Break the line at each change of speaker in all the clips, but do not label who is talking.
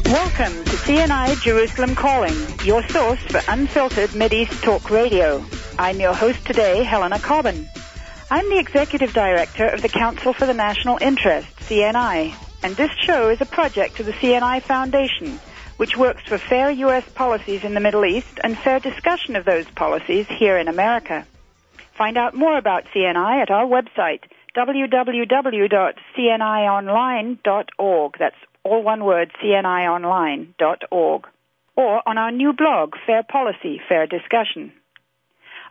Welcome to CNI Jerusalem Calling, your source for unfiltered Mideast talk radio. I'm your host today, Helena Cobban. I'm the Executive Director of the Council for the National Interest, CNI, and this show is a project of the CNI Foundation, which works for fair U.S. policies in the Middle East and fair discussion of those policies here in America. Find out more about CNI at our website, www.cnionline.org. That's all one word, cnionline.org. Or on our new blog, Fair Policy, Fair Discussion.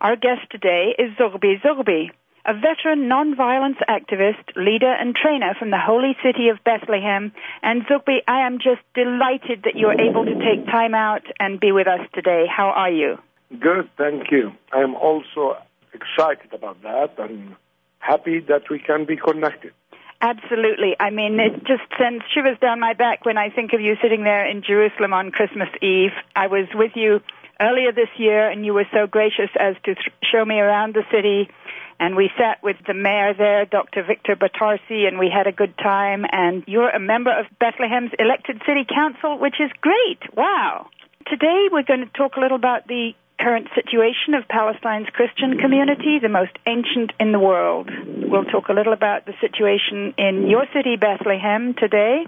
Our guest today is Zoughbi Zoughbi, a veteran nonviolence activist, leader and trainer from the holy city of Bethlehem. And Zoughbi, I am just delighted that you're able to take time out and be with us today. How are you?
Good, thank you. I am also excited about that and happy that we can be connected.
Absolutely. I mean, it just sends shivers down my back when I think of you sitting there in Jerusalem on Christmas Eve. I was with you earlier this year, and you were so gracious as to show me around the city. And we sat with the mayor there, Dr. Victor Batarsi, and we had a good time. And you're a member of Bethlehem's elected city council, which is great. Wow. Today we're going to talk a little about the current situation of Palestine's Christian community, the most ancient in the world. We'll talk a little about the situation in your city, Bethlehem, today.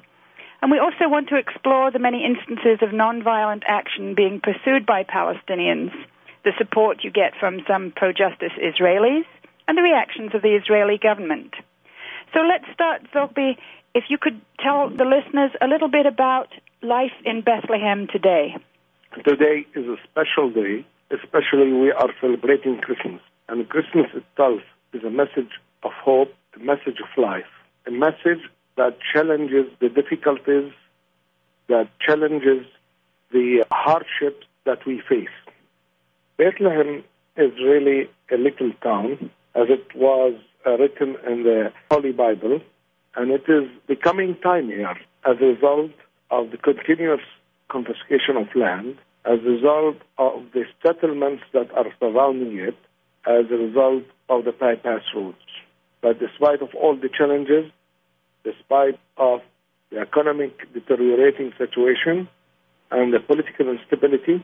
And we also want to explore the many instances of nonviolent action being pursued by Palestinians, the support you get from some pro-justice Israelis, and the reactions of the Israeli government. So let's start, Zoughbi, if you could tell the listeners a little bit about life in Bethlehem today.
Today is a special day. Especially we are celebrating Christmas. And Christmas itself is a message of hope, a message of life, a message that challenges the difficulties, that challenges the hardships that we face. Bethlehem is really a little town, as it was written in the Holy Bible, and it is becoming tinier as a result of the continuous confiscation of land, as a result of the settlements that are surrounding it, as a result of the bypass roads. But despite of all the challenges, despite of the economic deteriorating situation and the political instability,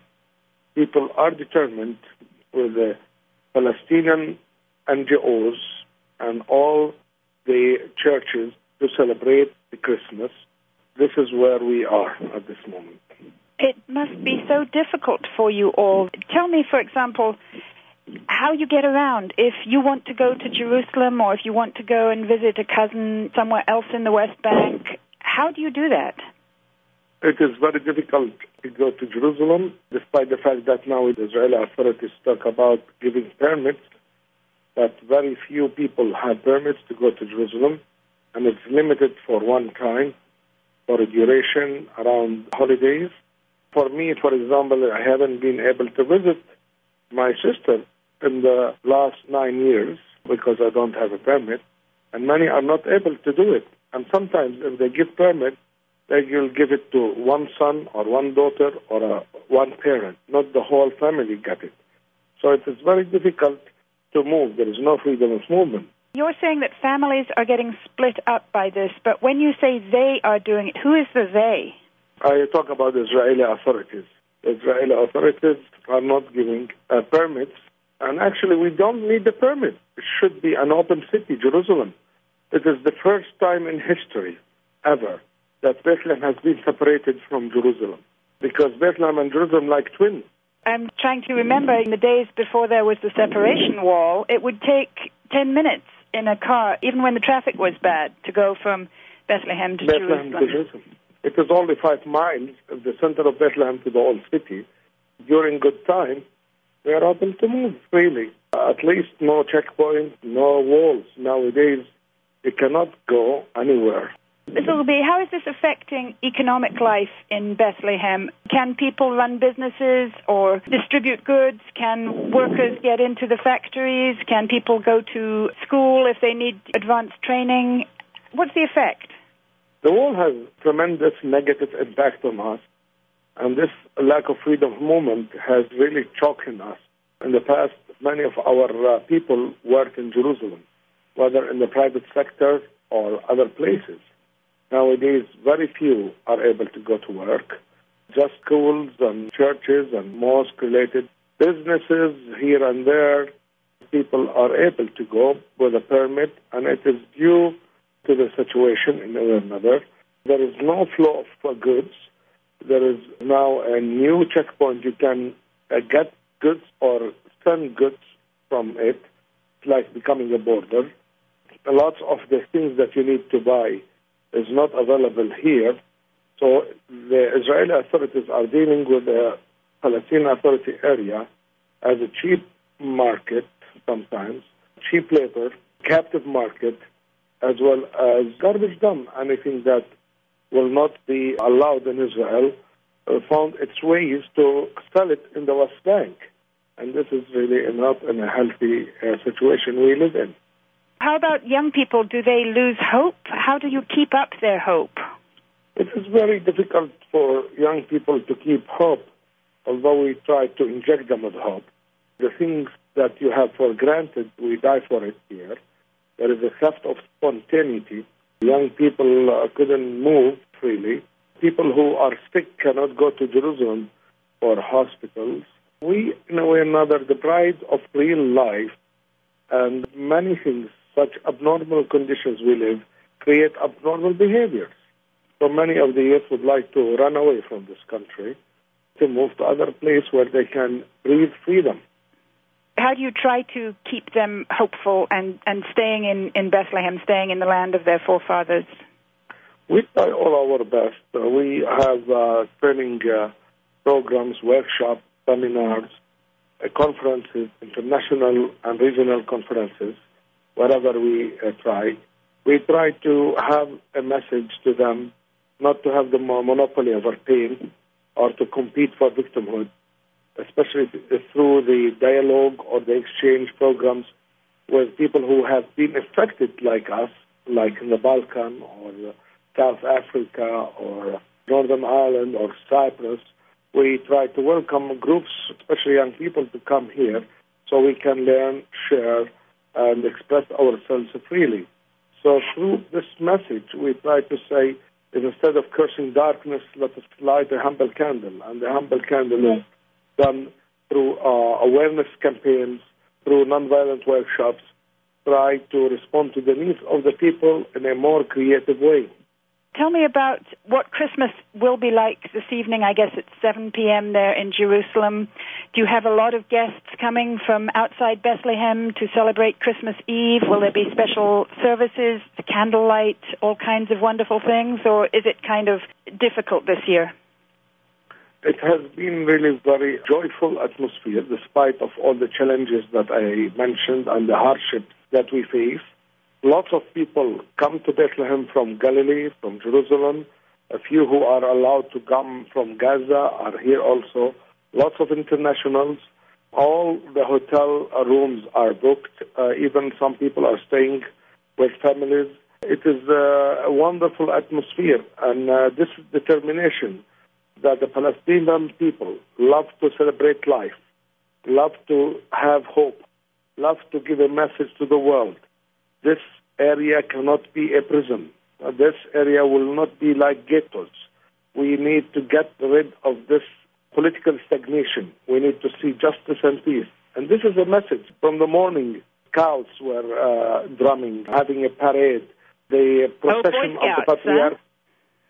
people are determined with the Palestinian NGOs and all the churches to celebrate the Christmas. This is where we are at this moment.
It must be so difficult for you all. Tell me, for example, how you get around. If you want to go to Jerusalem or if you want to go and visit a cousin somewhere else in the West Bank, how do you do that?
It is very difficult to go to Jerusalem, despite the fact that now the Israeli authorities talk about giving permits, but very few people have permits to go to Jerusalem, and it's limited for one time, for a duration around holidays. For me, for example, I haven't been able to visit my sister in the last 9 years because I don't have a permit, and many are not able to do it. And sometimes if they give permit, they will give it to one son or one daughter or one parent, not the whole family get it. So it is very difficult to move. There is no freedom of movement.
You're saying that families are getting split up by this, but when you say they are doing it, who is the they?
I talk about the Israeli authorities. The Israeli authorities are not giving permits, and actually we don't need the permit. It should be an open city, Jerusalem. It is the first time in history ever that Bethlehem has been separated from Jerusalem, because Bethlehem and Jerusalem like twins.
I'm trying to remember in the days before there was the separation wall, it would take 10 minutes in a car, even when the traffic was bad, to go from Bethlehem to Jerusalem.
It is only 5 miles of the center of Bethlehem to the old city. During good time, we are able to move freely. At least no checkpoints, no walls. Nowadays, you cannot go anywhere.
Zoughbi, how is this affecting economic life in Bethlehem? Can people run businesses or distribute goods? Can workers get into the factories? Can people go to school if they need advanced training? What's the effect?
The war has tremendous negative impact on us, and this lack of freedom of movement has really choked us. In the past, many of our people worked in Jerusalem, whether in the private sector or other places. Nowadays, very few are able to go to work. Just schools and churches and mosque-related businesses here and there, people are able to go with a permit, and it is due to the situation in one another. There is no flow of goods. There is now a new checkpoint. You can get goods or send goods from it. It's like becoming a border. A lot of the things that you need to buy is not available here. So the Israeli authorities are dealing with the Palestinian Authority area as a cheap market sometimes, cheap labor, captive market, as well as garbage dump. Anything that will not be allowed in Israel found its ways to sell it in the West Bank. And this is really not in a healthy situation we live in.
How about young people? Do they lose hope? How do you keep up their hope?
It is very difficult for young people to keep hope, although we try to inject them with hope. The things that you have for granted, we die for it here. There is a theft of spontaneity. Young people couldn't move freely. People who are sick cannot go to Jerusalem or hospitals. We, in a way or another, deprived of real life, and many things, such abnormal conditions we live, create abnormal behaviors. So many of the youth would like to run away from this country to move to other place where they can breathe freedom.
How do you try to keep them hopeful and staying in Bethlehem, staying in the land of their forefathers?
We try all our best. We have training programs, workshops, seminars, conferences, international and regional conferences, wherever we try. We try to have a message to them, not to have the monopoly over pain or to compete for victimhood, especially through the dialogue or the exchange programs with people who have been affected like us, like in the Balkan or South Africa or Northern Ireland or Cyprus. We try to welcome groups, especially young people, to come here so we can learn, share, and express ourselves freely. So through this message, we try to say, instead of cursing darkness, let us light a humble candle. And the humble candle is done through awareness campaigns, through nonviolent workshops, try to respond to the needs of the people in a more creative way.
Tell me about what Christmas will be like this evening. I guess it's 7 p.m. there in Jerusalem. Do you have a lot of guests coming from outside Bethlehem to celebrate Christmas Eve? Will there be special services, candlelight, all kinds of wonderful things, or is it kind of difficult this year?
It has been really very joyful atmosphere, despite of all the challenges that I mentioned and the hardships that we face. Lots of people come to Bethlehem from Galilee, from Jerusalem. A few who are allowed to come from Gaza are here also. Lots of internationals. All the hotel rooms are booked. Even some people are staying with families. It is a wonderful atmosphere, and this determination that the Palestinian people love to celebrate life, love to have hope, love to give a message to the world. This area cannot be a prison. This area will not be like ghettos. We need to get rid of this political stagnation. We need to see justice and peace. And this is a message. From the morning, scouts were drumming, having a parade. The procession of the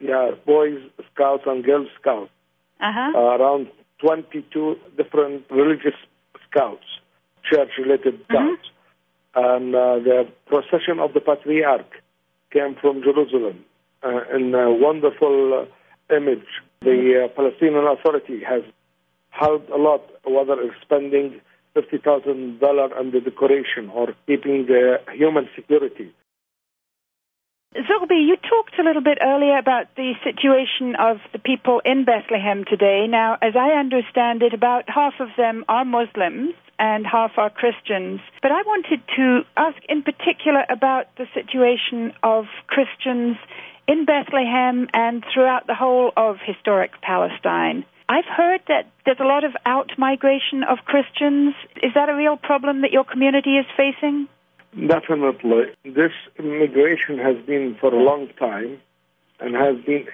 Patriarch, Boys Scouts and Girl Scouts, around 22 different religious scouts, church-related scouts. And the procession of the Patriarch came from Jerusalem in a wonderful image. The Palestinian Authority has helped a lot, whether it's spending $50,000 on the decoration or keeping the human security.
Zoughbi, you talked a little bit earlier about the situation of the people in Bethlehem today. Now, as I understand it, about half of them are Muslims and half are Christians. But I wanted to ask in particular about the situation of Christians in Bethlehem and throughout the whole of historic Palestine. I've heard that there's a lot of out-migration of Christians. Is that a real problem that your community is facing?
Definitely. This immigration has been for a long time. and has been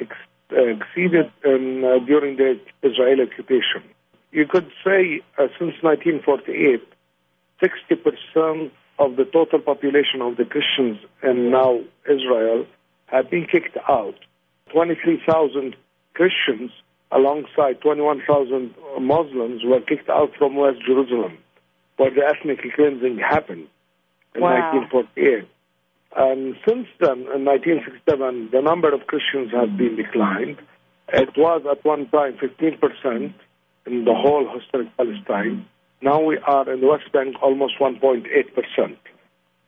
exceeded during the Israeli occupation. You could say since 1948, 60% of the total population of the Christians in now Israel have been kicked out. 23,000 Christians alongside 21,000 Muslims were kicked out from West Jerusalem, where the ethnic cleansing happened in 1948. And since then, in 1967, the number of Christians has been declined. It was at one time 15% in the whole historic Palestine. Now we are in the West Bank almost 1.8%.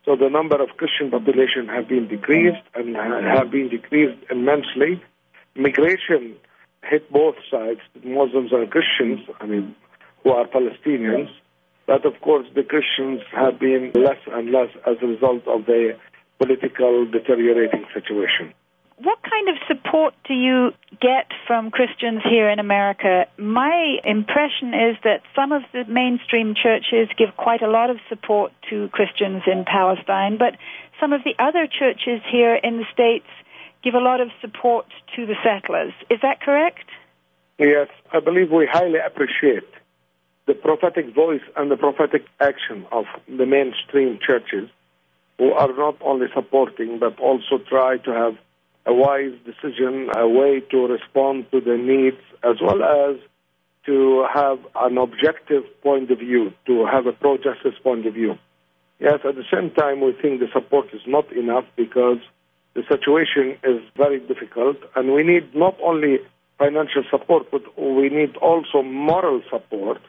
So the number of Christian population have been decreased and have been decreased immensely. Migration hit both sides, Muslims and Christians, who are Palestinians. But of course the Christians have been less and less as a result of the political deteriorating situation.
What kind of support do you get from Christians here in America? My impression is that some of the mainstream churches give quite a lot of support to Christians in Palestine, but some of the other churches here in the States give a lot of support to the settlers. Is that correct?
Yes, I believe we highly appreciate the prophetic voice and the prophetic action of the mainstream churches, who are not only supporting but also try to have a wise decision, a way to respond to the needs, as well as to have an objective point of view, to have a pro-justice point of view. Yes, at the same time, we think the support is not enough because the situation is very difficult, and we need not only financial support, but we need also moral support.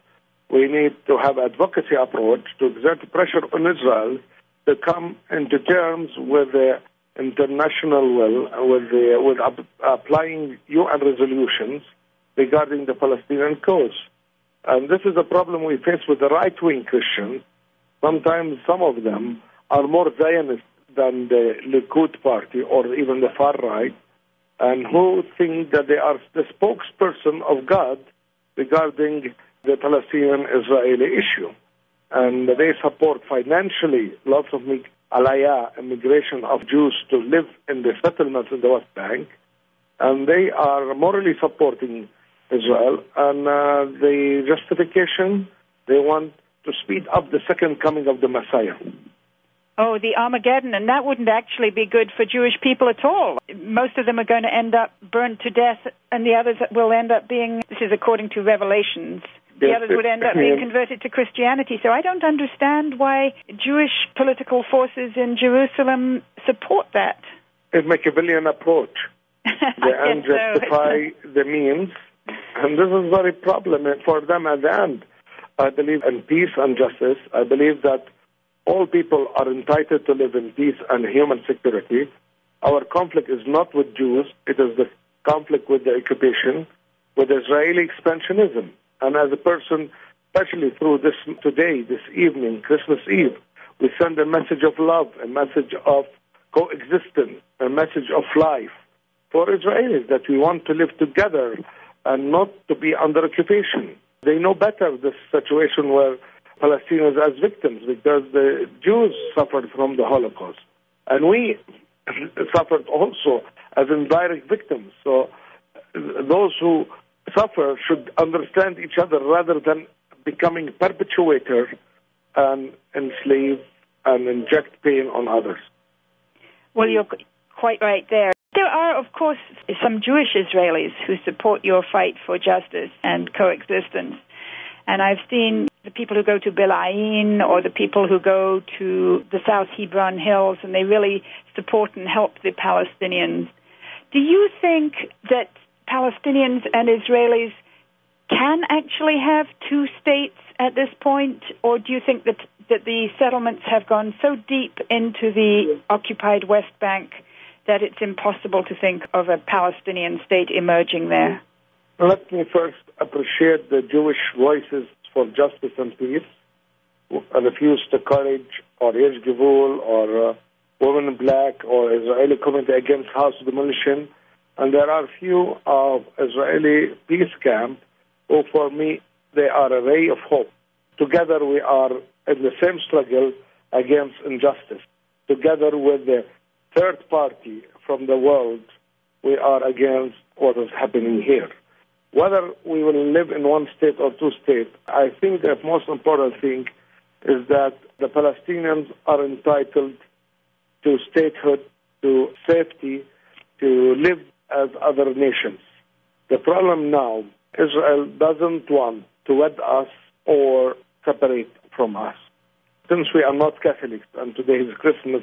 We need to have advocacy approach to exert pressure on Israel to come into terms with the international will, with applying UN resolutions regarding the Palestinian cause. And this is a problem we face with the right-wing Christians. Sometimes some of them are more Zionist than the Likud party or even the far right, and who think that they are the spokesperson of God regarding the Palestinian-Israeli issue. And they support financially lots of aliyah, immigration of Jews to live in the settlements in the West Bank, and they are morally supporting Israel. And the justification, they want to speed up the second coming of the Messiah.
Oh, the Armageddon, and that wouldn't actually be good for Jewish people at all. Most of them are going to end up burned to death, and the others will end up being, this is according to Revelations, the others would end up being converted to Christianity. So I don't understand why Jewish political forces in Jerusalem support that.
It's Machiavellian approach. The end justify the means, and this is very problem for them at the end. I believe in peace and justice. I believe that all people are entitled to live in peace and human security. Our conflict is not with Jews. It is the conflict with the occupation, with Israeli expansionism. And as a person, especially through this today, this evening, Christmas Eve, we send a message of love, a message of coexistence, a message of life for Israelis, that we want to live together and not to be under occupation. They know better this situation where Palestinians as victims, because the Jews suffered from the Holocaust. And we suffered also as indirect victims. So those who suffer should understand each other rather than becoming perpetuator and enslave and inject pain on others.
Well, you're quite right there. There are, of course, some Jewish Israelis who support your fight for justice and coexistence. And I've seen the people who go to Bethlehem or the people who go to the South Hebron Hills, and they really support and help the Palestinians. Do you think that Palestinians and Israelis can actually have two states at this point, or do you think that the settlements have gone so deep into the occupied West Bank that it's impossible to think of a Palestinian state emerging there?
Let me first appreciate the Jewish voices for justice and peace, who refuse to courage or Yesh Givul or Women in Black or Israeli Committee Against House Demolition. And there are few of Israeli peace camp who, for me, they are a ray of hope. Together we are in the same struggle against injustice, together with the third party from the world we are against what is happening here. Whether we will live in one state or two states, I think the most important thing is that the Palestinians are entitled to statehood, to safety, to live as other nations. The problem now, Israel doesn't want to wed us or separate from us. Since we are not Catholics, and today is Christmas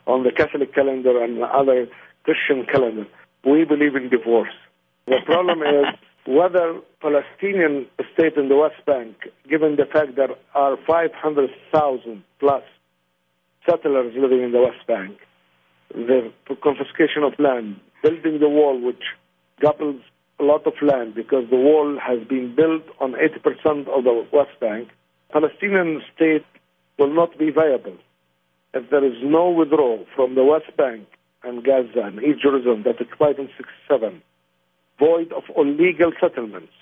on the Catholic calendar and the other Christian calendar, we believe in divorce. The problem is whether Palestinian state in the West Bank, given the fact there are 500,000 plus settlers living in the West Bank, the confiscation of land, building the wall, which gobbles a lot of land because the wall has been built on 80% of the West Bank, Palestinian state will not be viable. If there is no withdrawal from the West Bank and Gaza and East Jerusalem that occupied in 1967, void of all legal settlements,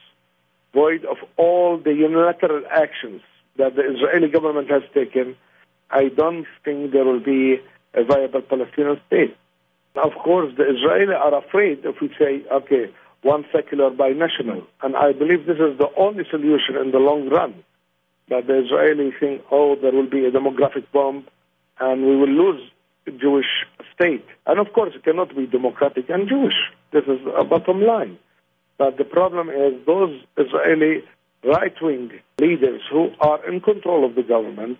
void of all the unilateral actions that the Israeli government has taken, I don't think there will be a viable Palestinian state. Of course, the Israelis are afraid if we say, okay, one secular binational, and I believe this is the only solution in the long run. But the Israelis think, oh, there will be a demographic bomb, and we will lose the Jewish state. And of course, it cannot be democratic and Jewish. This is a bottom line. But the problem is those Israeli right-wing leaders who are in control of the government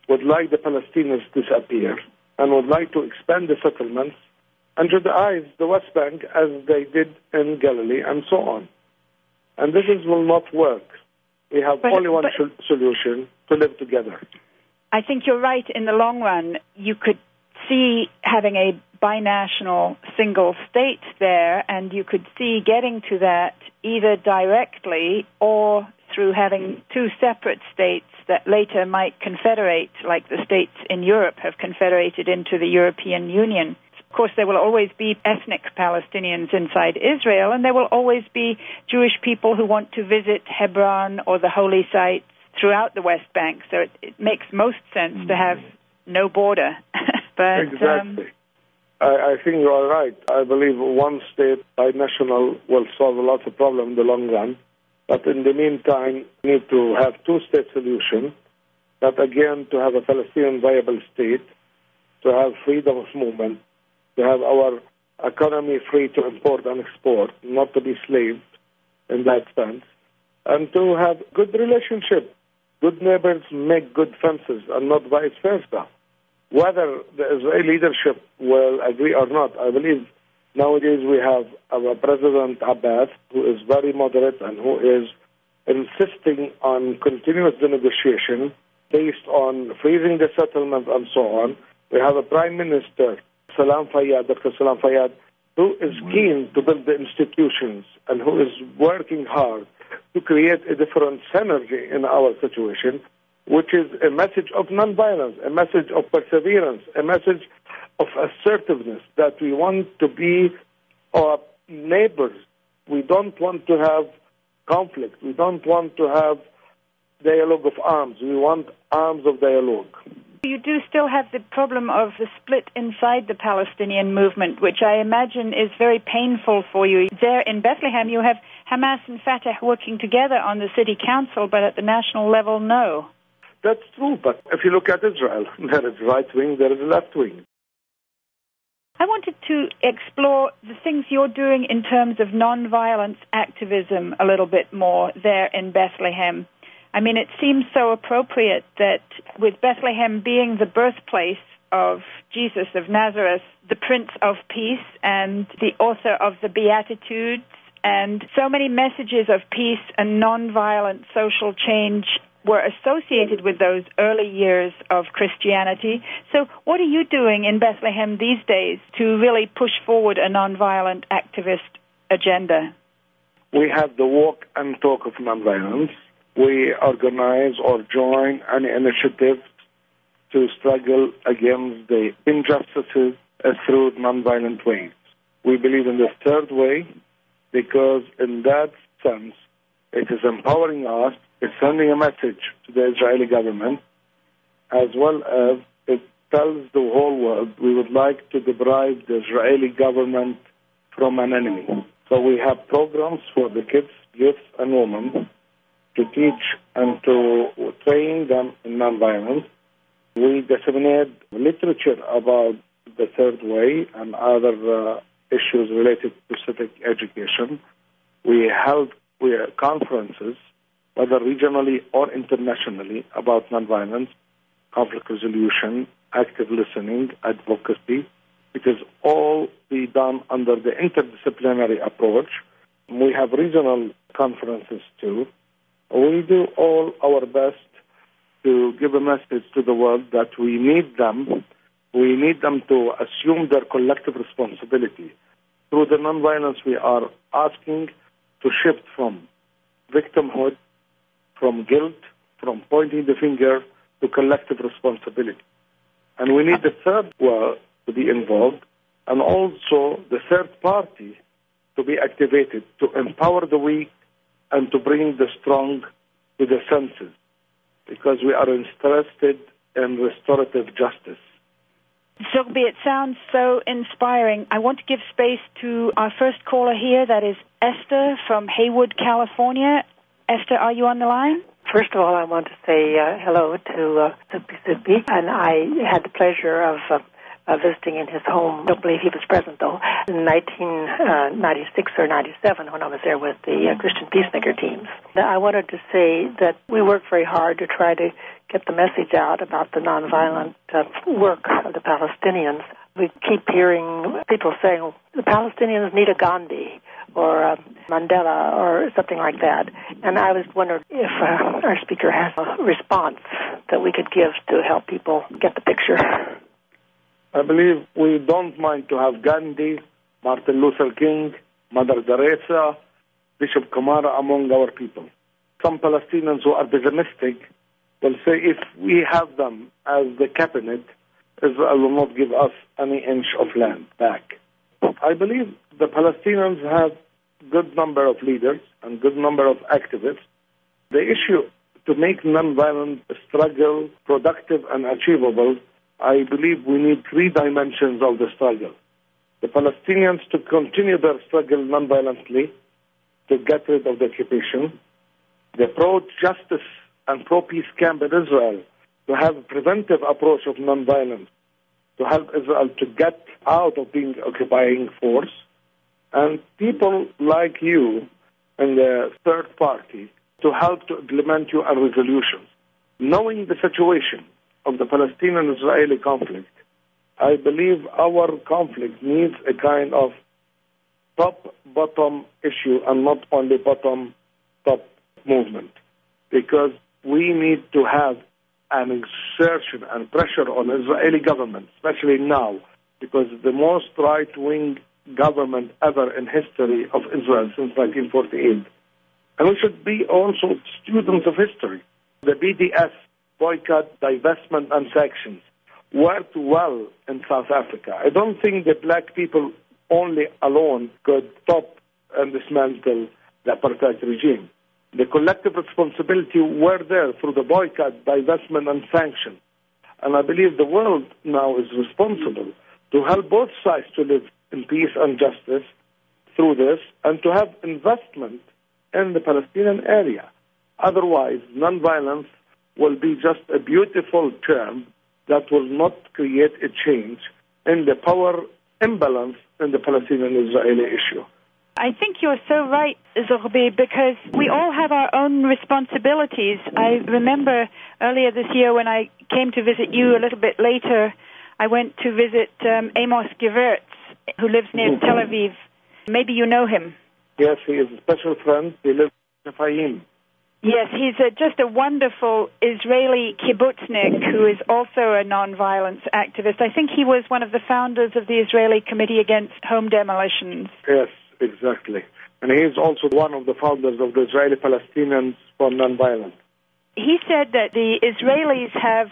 would like the Palestinians to disappear and would like to expand the settlements and Judaize the West Bank as they did in Galilee and so on. And this will not work. We have only one solution: to live together.
I think you're right. In the long run, you could see having a binational single state there, and you could see getting to that either directly or through having two separate states that later might confederate, like the states in Europe have confederated into the European Union. Of course, there will always be ethnic Palestinians inside Israel, and there will always be Jewish people who want to visit Hebron or the holy sites throughout the West Bank. So it makes most sense to have no border. But,
exactly. I think you are right. I believe one state binational will solve a lot of problems in the long run. But in the meantime, we need to have two-state solution. But again, to have a Palestinian viable state, to have freedom of movement, to have our economy free to import and export, not to be slaves in that sense, and to have good relationship. Good neighbors make good fences and not vice versa. Whether the Israeli leadership will agree or not, I believe nowadays we have our President Abbas, who is very moderate and who is insisting on continuous negotiation based on freezing the settlement and so on. We have a Prime Minister, Dr. Salam Fayyad, who is keen to build the institutions and who is working hard to create a different synergy in our situation, which is a message of nonviolence, a message of perseverance, a message of assertiveness, that we want to be our neighbors. We don't want to have conflict. We don't want to have dialogue of arms. We want arms of dialogue.
You do still have the problem of the split inside the Palestinian movement, which I imagine is very painful for you. There in Bethlehem, you have Hamas and Fatah working together on the city council, but at the national level, no.
That's true, but if you look at Israel, there is right wing, there is left wing.
I wanted to explore the things you're doing in terms of nonviolence activism a little bit more there in Bethlehem. I mean, it seems so appropriate that with Bethlehem being the birthplace of Jesus of Nazareth, the Prince of Peace and the author of the Beatitudes, and so many messages of peace and nonviolent social change were associated with those early years of Christianity. So what are you doing in Bethlehem these days to really push forward a nonviolent activist agenda?
We have the walk and talk of nonviolence. We organize or join any initiative to struggle against the injustices through nonviolent ways. We believe in the third way because in that sense it is empowering us, it's sending a message to the Israeli government, as well as it tells the whole world we would like to deprive the Israeli government from an enemy. So we have programs for the kids, youth, and women to teach and to train them in nonviolence. We disseminate literature about the third way and other issues related to civic education. We held conferences, whether regionally or internationally, about nonviolence, conflict resolution, active listening, advocacy. It is all be done under the interdisciplinary approach. We have regional conferences too. We do all our best to give a message to the world that we need them. We need them to assume their collective responsibility. Through the nonviolence, we are asking to shift from victimhood, from guilt, from pointing the finger to collective responsibility. And we need the third world to be involved and also the third party to be activated to empower the weak and to bring the strong to the senses, because we are interested in restorative justice.
Zoughbi, it sounds so inspiring. I want to give space to our first caller here. That is Esther from Haywood, California. Esther, are you on the line?
First of all, I want to say hello to Zoughbi Zoughbi, and I had the pleasure of visiting in his home. I don't believe he was present, though, in 1996 or 97 when I was there with the Christian Peacemaker teams. I wanted to say that we work very hard to try to get the message out about the nonviolent work of the Palestinians. We keep hearing people saying the Palestinians need a Gandhi or a Mandela or something like that. And I was wondering if our speaker has a response that we could give to help people get the picture.
I believe we don't mind to have Gandhi, Martin Luther King, Mother Teresa, Bishop Kamara among our people. Some Palestinians who are pessimistic will say if we have them as the cabinet, Israel will not give us any inch of land back. I believe the Palestinians have good number of leaders and good number of activists. The issue to make nonviolent struggle productive and achievable, I believe we need three dimensions of the struggle. The Palestinians to continue their struggle nonviolently, to get rid of the occupation. The pro-justice and pro-peace camp in Israel to have a preventive approach of nonviolence, to help Israel to get out of being occupying force. And people like you and the third party to help to implement your resolutions. Knowing the situation of the Palestinian-Israeli conflict, I believe our conflict needs a kind of top-bottom issue and not only bottom-top movement, because we need to have an exertion and pressure on the Israeli government, especially now, because the most right-wing government ever in history of Israel since 1948. And we should be also students of history. The BDS, boycott, divestment, and sanctions, worked well in South Africa. I don't think the black people only alone could stop and dismantle the apartheid regime. The collective responsibility were there through the boycott, divestment, and sanction. And I believe the world now is responsible to help both sides to live in peace and justice through this, and to have investment in the Palestinian area. Otherwise, nonviolence will be just a beautiful term that will not create a change in the power imbalance in the Palestinian-Israeli issue.
I think you're so right, Zoughbi, because we all have our own responsibilities. I remember earlier this year when I came to visit you a little bit later, I went to visit Amos Gewirtz, who lives near Tel Aviv. Maybe you know him.
Yes, he is a special friend. He lives in Fahim.
Yes, he's just a wonderful Israeli kibbutznik who is also a nonviolence activist. I think he was one of the founders of the Israeli Committee Against Home Demolitions.
Yes, exactly. And he is also one of the founders of the Israeli Palestinians for Nonviolence.
He said that the Israelis have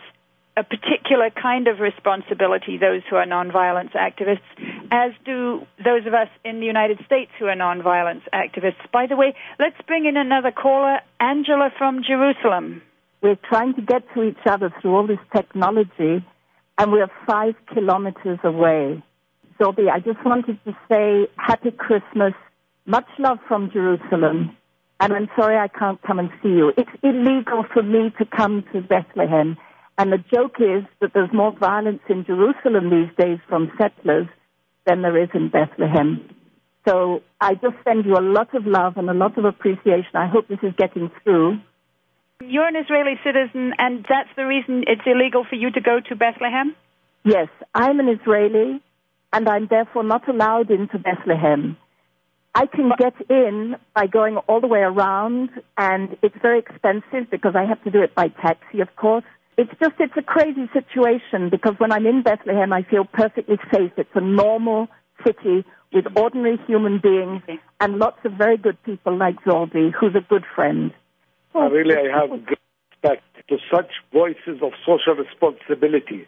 a particular kind of responsibility, those who are nonviolence activists, as do those of us in the United States who are nonviolence activists. By the way, let's bring in another caller, Angela from Jerusalem.
We're trying to get to each other through all this technology, and we're 5 kilometers away. Zoughbi, I just wanted to say Happy Christmas, much love from Jerusalem, and I'm sorry I can't come and see you. It's illegal for me to come to Bethlehem, and the joke is that there's more violence in Jerusalem these days from settlers than there is in Bethlehem. So I just send you a lot of love and a lot of appreciation. I hope this is getting through.
You're an Israeli citizen, and that's the reason it's illegal for you to go to Bethlehem?
Yes, I'm an Israeli, and I'm therefore not allowed into Bethlehem. I can get in by going all the way around, and it's very expensive because I have to do it by taxi, of course. It's a crazy situation because when I'm in Bethlehem, I feel perfectly safe. It's a normal city with ordinary human beings and lots of very good people like Zoughbi, who's a good friend.
I have great respect to such voices of social responsibility,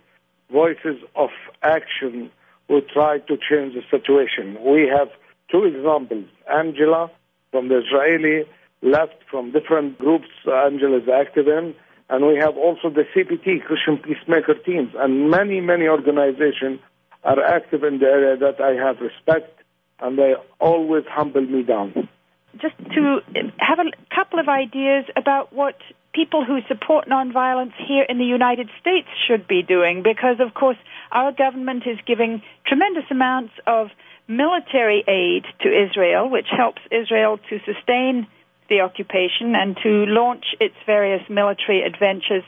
voices of action who try to change the situation. We have two examples. Angela from the Israeli left from different groups Angela is active in, and we have also the CPT, Christian Peacemaker Teams, and many, many organizations are active in the area that I have respect, and they always humble me down.
Just to have a couple of ideas about what people who support nonviolence here in the United States should be doing, because, of course, our government is giving tremendous amounts of military aid to Israel, which helps Israel to sustain the occupation and to launch its various military adventures.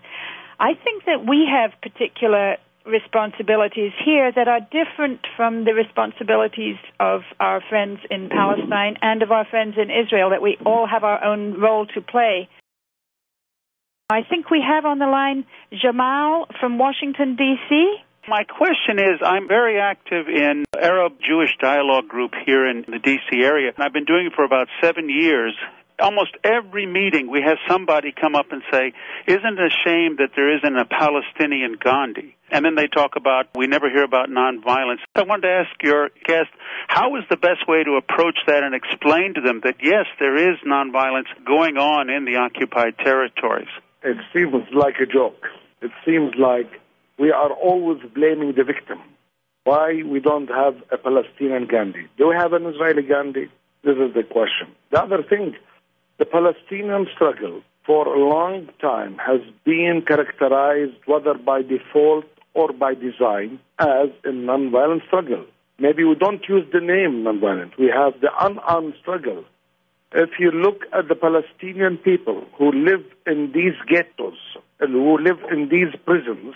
I think that we have particular responsibilities here that are different from the responsibilities of our friends in Palestine and of our friends in Israel, that we all have our own role to play. I think we have on the line Jamal from Washington, D.C.
My question is, I'm very active in Arab-Jewish dialogue group here in the D.C. area, and I've been doing it for about 7 years. Almost every meeting we have somebody come up and say, isn't it a shame that there isn't a Palestinian Gandhi? And then they talk about, we never hear about nonviolence. I wanted to ask your guest, how is the best way to approach that and explain to them that, yes, there is nonviolence going on in the occupied territories?
It seems like a joke. It seems like we are always blaming the victim. Why we don't have a Palestinian Gandhi? Do we have an Israeli Gandhi? This is the question. The other thing, the Palestinian struggle for a long time has been characterized, whether by default or by design, as a nonviolent struggle. Maybe we don't use the name nonviolent. We have the unarmed struggle. If you look at the Palestinian people who live in these ghettos and who live in these prisons,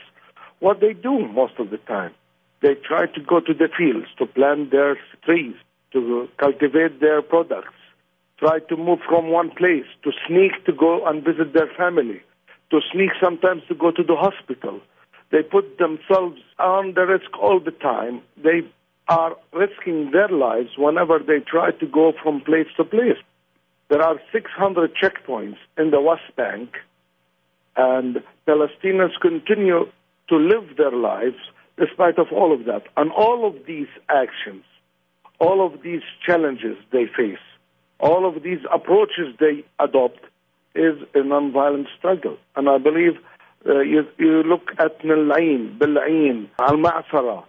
what they do most of the time, they try to go to the fields to plant their trees, to cultivate their products, try to move from one place, to sneak to go and visit their family, to sneak sometimes to go to the hospital. They put themselves on the risk all the time. They are risking their lives whenever they try to go from place to place. There are 600 checkpoints in the West Bank, and Palestinians continue to live their lives despite of all of that. And all of these actions, all of these challenges they face, all of these approaches they adopt is a nonviolent struggle. And I believe you look at Nalain, Bil'ain, Al-Ma'sara,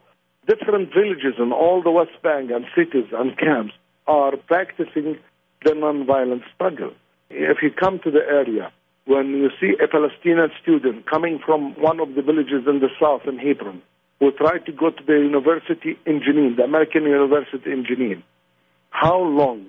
different villages in all the West Bank and cities and camps are practicing the nonviolent struggle. If you come to the area, when you see a Palestinian student coming from one of the villages in the south in Hebron, who tried to go to the university in Jenin, the American University in Jenin, how long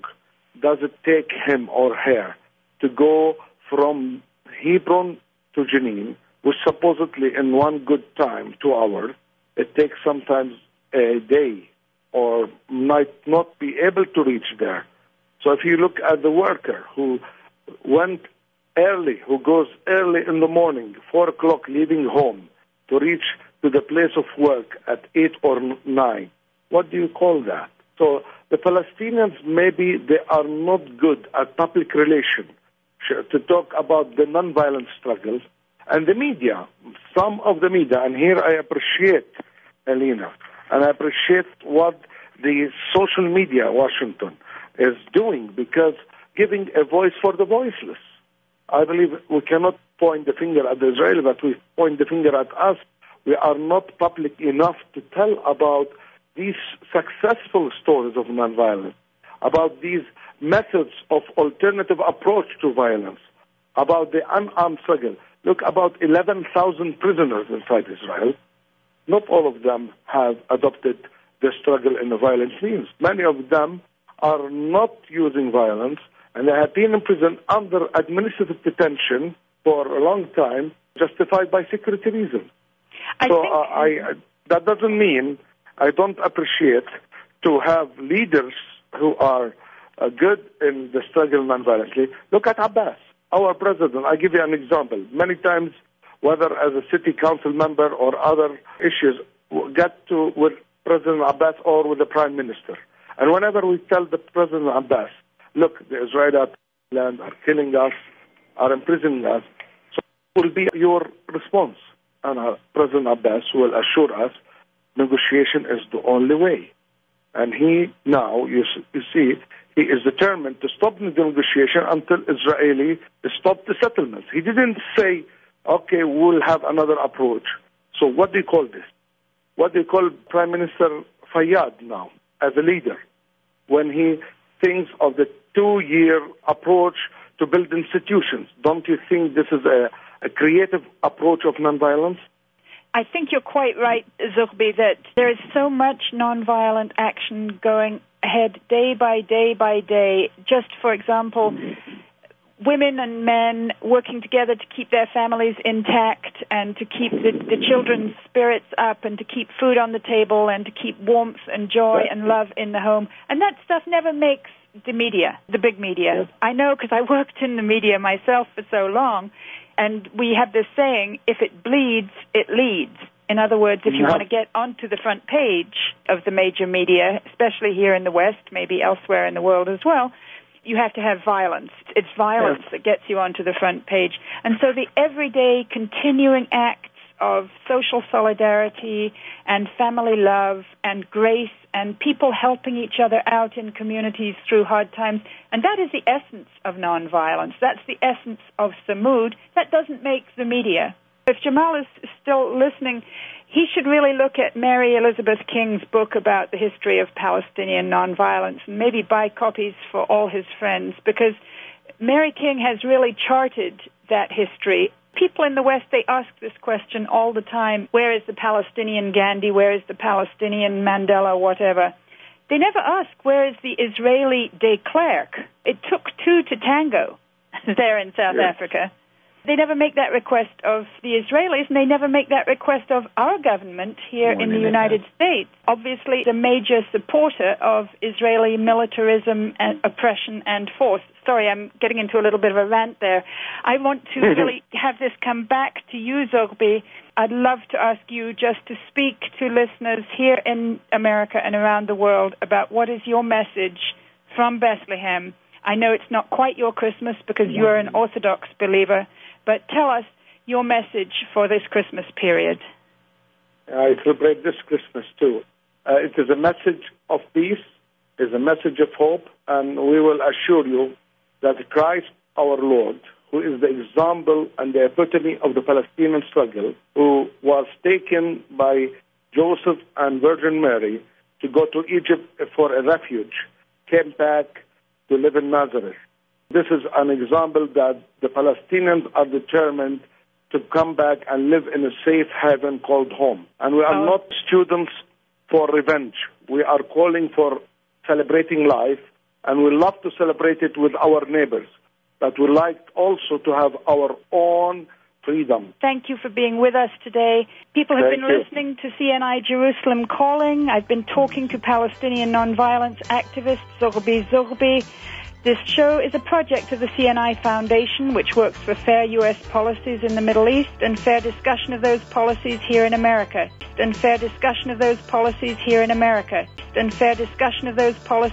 does it take him or her to go from Hebron to Jenin, which supposedly in one good time, 2 hours, it takes sometimes a day or might not be able to reach there. So if you look at the worker who went early, who goes early in the morning, 4 o'clock, leaving home to reach to the place of work at 8 or 9, what do you call that? So the Palestinians, maybe they are not good at public relations to talk about the nonviolent struggles. And the media, some of the media, and here I appreciate Helena, and I appreciate what the social media, Washington, is doing, because giving a voice for the voiceless. I believe we cannot point the finger at the Israeli, but we point the finger at us. We are not public enough to tell about these successful stories of nonviolence, about these methods of alternative approach to violence, about the unarmed struggle. Look, about 11,000 prisoners inside Israel. Not all of them have adopted the struggle in a violent means. Many of them are not using violence, and they have been in prison under administrative detention for a long time, justified by security reasons. That doesn't mean I don't appreciate to have leaders who are good in the struggle nonviolently. Look at Abbas, our president. I give you an example. Many times, whether as a city council member or other issues, get to with President Abbas or with the Prime Minister. And whenever we tell the President Abbas, look, the Israeli land are killing us, are imprisoning us, so what will be your response? And President Abbas will assure us negotiation is the only way. And he now, you see, he is determined to stop the negotiation until Israeli stop the settlements. He didn't say, okay, we'll have another approach. So what do you call this? What do you call Prime Minister Fayyad now as a leader when he thinks of the 2-year approach to build institutions? Don't you think this is a creative approach of nonviolence?
I think you're quite right, Zoughbi, that there is so much nonviolent action going ahead day by day by day. Just, for example, women and men working together to keep their families intact and to keep the children's spirits up and to keep food on the table and to keep warmth and joy and love in the home. And that stuff never makes the media, the big media. Yes. I know because I worked in the media myself for so long. And we have this saying, if it bleeds, it leads. In other words, if you want to get onto the front page of the major media, especially here in the West, maybe elsewhere in the world as well, you have to have violence. It's violence that gets you onto the front page. And so the everyday continuing acts of social solidarity and family love and grace and people helping each other out in communities through hard times. And that is the essence of nonviolence. That's the essence of Samud. That doesn't make the media. If Jamal is still listening, he should really look at Mary Elizabeth King's book about the history of Palestinian nonviolence and maybe buy copies for all his friends, because Mary King has really charted that history. People in the West, they ask this question all the time. Where is the Palestinian Gandhi? Where is the Palestinian Mandela, whatever? They never ask, where is the Israeli de Klerk? It took two to tango there in South Africa. They never make that request of the Israelis, and they never make that request of our government here in the United States. Obviously, the major supporter of Israeli militarism and oppression and force. Sorry, I'm getting into a little bit of a rant there. I want to really have this come back to you, Zoughbi. I'd love to ask you just to speak to listeners here in America and around the world about what is your message from Bethlehem. I know it's not quite your Christmas because you're an Orthodox believer, but tell us your message for this Christmas period.
I celebrate this Christmas too. It is a message of peace, it is a message of hope, and we will assure you that Christ our Lord, who is the example and the epitome of the Palestinian struggle, who was taken by Joseph and Virgin Mary to go to Egypt for a refuge, came back to live in Nazareth. This is an example that the Palestinians are determined to come back and live in a safe haven called home. And we are not students for revenge. We are calling for celebrating life, and we love to celebrate it with our neighbors. But we like also to have our own freedom.
Thank you for being with us today. People have been listening to CNI Jerusalem Calling. I've been talking to Palestinian nonviolence activist Zoughbi Zoughbi. This show is a project of the CNI Foundation, which works for fair U.S. policies in the Middle East and fair discussion of those policies here in America. And fair discussion of those policies here in America. And fair discussion of those policies